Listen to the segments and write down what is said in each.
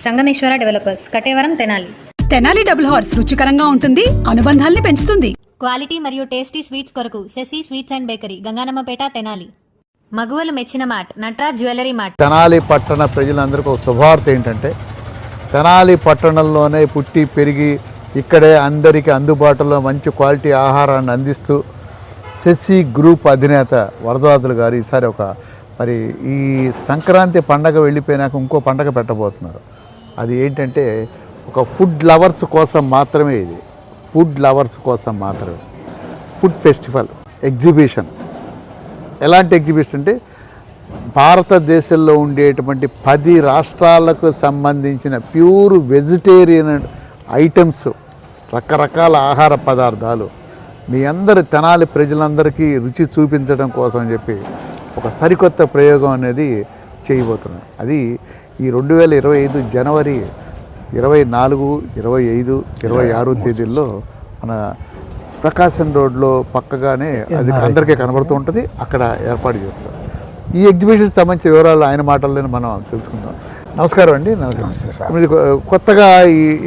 Sangameshwara developers, Katevaram, Tenali. Tenali double horse రుచికరంగా ఉంటుంది, అనుబంధాల్ని పెంచుతుంది. క్వాలిటీ మరియు టేస్టీ స్వీట్స్ కొరకు Sasi sweets and bakery, Ganganammapeta, Tenali. మగువలు మెచ్చిన mart Nataraj jewellery mart. Tenali పట్టణ ప్రజలందరికీ ఒక శుభవార్త ఏంటంటే, తెనాలి పట్టణంలోనే పుట్టి పెరిగి ఇక్కడే అందరికీ అందుబాటులో మంచి క్వాలిటీ ఆహారాన్ని అందిస్తూ శశి గ్రూప్ అధినేత వరదరాజులు గారు ఈసారి మరి ఈ సంక్రాంతి పండగ వెళ్ళిపోయినాక ఇంకో పండగ పెట్టబోతున్నారు. అది ఏంటంటే ఒక ఫుడ్ లవర్స్ కోసం మాత్రమే, ఇది ఫుడ్ లవర్స్ కోసం మాత్రమే ఫుడ్ ఫెస్టివల్ ఎగ్జిబిషన్. ఎలాంటి ఎగ్జిబిషన్ అంటే భారతదేశంలో ఉండేటువంటి 10 రాష్ట్రాలకు సంబంధించిన ప్యూర్ వెజిటేరియన్ ఐటమ్స్, రకరకాల ఆహార పదార్థాలు మీ అందరి తెనాలి ప్రజలందరికీ రుచి చూపించడం కోసం అని చెప్పి ఒక సరికొత్త ప్రయోగం అనేది చేయబోతున్నాం. అది ఈ 2025 జనవరి 24, 25, 26 తేదీల్లో మన ప్రకాశం రోడ్లో పక్కగానే అది అందరికీ కనబడుతూ ఉంటుంది, అక్కడ ఏర్పాటు చేస్తారు. ఈ ఎగ్జిబిషన్ సంబంధించిన వివరాలు ఆయన మాటల్లోనే మనం తెలుసుకుందాం. నమస్కారం అండి. నమస్తే సార్. మీరు కొత్తగా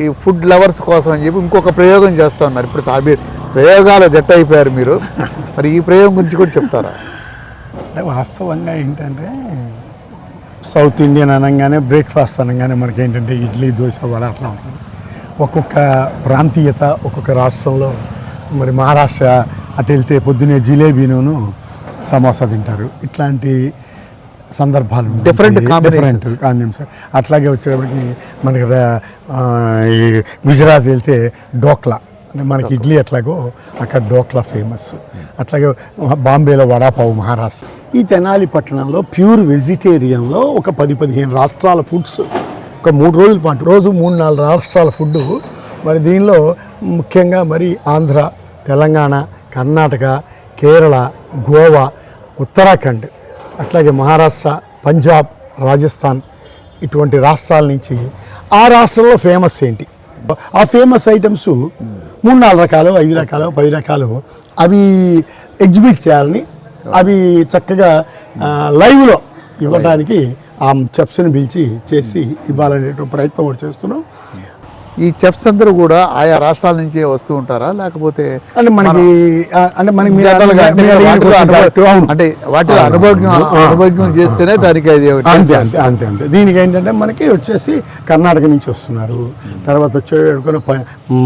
ఈ ఫుడ్ లవర్స్ కోసం అని చెప్పి ఇంకొక ప్రయోగం చేస్తూ ఉన్నారు. ఇప్పుడు ప్రయోగాల జట్ట అయిపోయారు మీరు. మరి ఈ ప్రయోగం గురించి కూడా చెప్తారా? అంటే వాస్తవంగా ఏంటంటే సౌత్ ఇండియన్ అనగానే బ్రేక్ఫాస్ట్ అనగానే మనకి ఏంటంటే ఇడ్లీ, దోశ, వడ అట్లా ఉంటుంది. ఒక్కొక్క ప్రాంతీయత ఒక్కొక్క రాష్ట్రంలో, మరి మహారాష్ట్ర అటు వెళ్తే పొద్దునే జిలేబీను సమోసా తింటారు. ఇట్లాంటి సందర్భాలు డిఫరెంట్ కాంబినేషన్స్. అట్లాగే వచ్చేటప్పటికి మనకి గుజరాత్ వెళ్తే డోక్లా, అంటే మనకి ఇడ్లీ ఎట్లాగో అక్కడ డోక్లా ఫేమస్. అట్లాగే బాంబేలో వడాపావు, మహారాష్ట్ర. ఈ తెనాలి పట్టణంలో ప్యూర్ వెజిటేరియన్లో ఒక 10-15 రాష్ట్రాల ఫుడ్స్, ఒక 3 రోజుల పాటు, రోజు 3-4 రాష్ట్రాల ఫుడ్. మరి దీనిలో ముఖ్యంగా మరి ఆంధ్ర, తెలంగాణ, కర్ణాటక, కేరళ, గోవా, ఉత్తరాఖండ్, అట్లాగే మహారాష్ట్ర, పంజాబ్, రాజస్థాన్, ఇటువంటి రాష్ట్రాల నుంచి ఆ రాష్ట్రంలో ఫేమస్ ఏంటి, ఆ ఫేమస్ ఐటమ్స్ 3-4 రకాలు, 5 రకాలు, 10 రకాలు అవి ఎగ్జిబిట్ చేయాలని, అవి చక్కగా లైవ్లో ఇవ్వడానికి ఆ చెఫ్స్ని పిలిచి చేసి ఇవ్వాలనే ప్రయత్నం కూడా చేస్తున్నాం. ఈ చెఫ్స్ అందరూ కూడా ఆయా రాష్ట్రాల నుంచే వస్తూ ఉంటారా, లేకపోతే అంటే మనకి వాటిలో అనుభవం చేస్తేనే దానికి అది అంతే అంతే అంతే అంతే. దీనికి ఏంటంటే మనకి వచ్చేసి కర్ణాటక నుంచి వస్తున్నారు, తర్వాత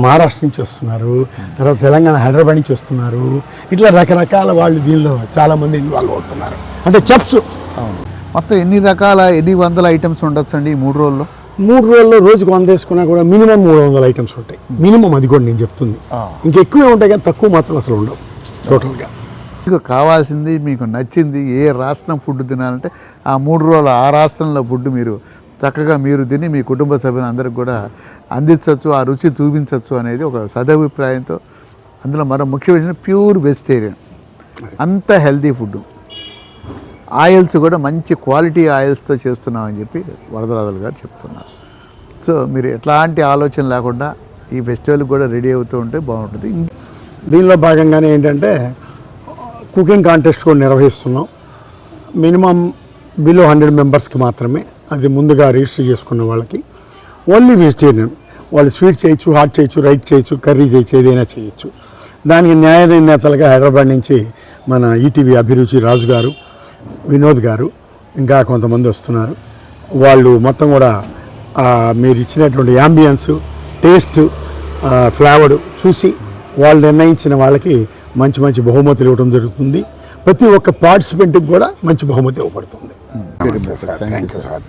మహారాష్ట్ర నుంచి వస్తున్నారు, తర్వాత తెలంగాణ, హైదరాబాద్ నుంచి వస్తున్నారు. ఇట్లా రకరకాల వాళ్ళు దీనిలో చాలామంది ఇన్వాల్వ్ అవుతున్నారు. అంటే చెఫ్స్ మొత్తం ఎన్ని వందల ఐటమ్స్ ఉండొచ్చు అండి ఈ 3 రోజుల్లో? 3 రోజుల్లో రోజుకు 100 వేసుకున్నా కూడా మినిమం 300 ఐటమ్స్ ఉంటాయి. మినిమం, అది కూడా నేను చెప్తుంది. ఇంకెక్కువే ఉంటాయి కానీ తక్కువ మాత్రం అసలు ఉండవు టోటల్గా. మీకు కావాల్సింది, మీకు నచ్చింది ఏ రాష్ట్రం ఫుడ్ తినాలంటే ఆ 3 రోజులు ఆ రాష్ట్రంలో ఫుడ్ మీరు చక్కగా మీరు తిని మీ కుటుంబ సభ్యులందరికీ కూడా అందించవచ్చు, ఆ రుచి చూపించవచ్చు అనేది ఒక సదభిప్రాయంతో. అందులో మరో ముఖ్యమైన ప్యూర్ వెజిటేరియన్, అంత హెల్తీ ఫుడ్, ఆయిల్స్ కూడా మంచి క్వాలిటీ ఆయిల్స్తో చేస్తున్నామని చెప్పి వరదరాజులు గారు చెప్తున్నారు. సో మీరు ఎట్లాంటి ఆలోచన లేకుండా ఈ ఫెస్టివల్ కూడా రెడీ అవుతూ ఉంటే బాగుంటుంది. దీనిలో భాగంగానే ఏంటంటే కుకింగ్ కాంటెస్ట్ కూడా నిర్వహిస్తున్నాం. మినిమం బిలో 100 మెంబర్స్కి మాత్రమే, అది ముందుగా రిజిస్టర్ చేసుకున్న వాళ్ళకి. ఓన్లీ వెజిటేరియన్, వాళ్ళు స్వీట్ చేయొచ్చు, హాట్ చేయొచ్చు, రైట్ చేయొచ్చు, కర్రీ చేయొచ్చు, ఏదైనా చేయొచ్చు. దానికి న్యాయ నిర్ణేతలుగా హైదరాబాద్ నుంచి మన ఈటీవీ అభిరుచి రాజు గారు, వినోద్ గారు, ఇంకా కొంతమంది వస్తున్నారు. వాళ్ళు మొత్తం కూడా మీరు ఇచ్చినటువంటి యాంబియన్స్, టేస్ట్, ఫ్లేవర్ చూసి వాళ్ళు నిర్ణయించిన వాళ్ళకి మంచి మంచి బహుమతులు ఇవ్వడం జరుగుతుంది. ప్రతి ఒక్క పార్టిసిపెంట్కి కూడా మంచి బహుమతి ఇవ్వబడుతుంది. Thank you sir.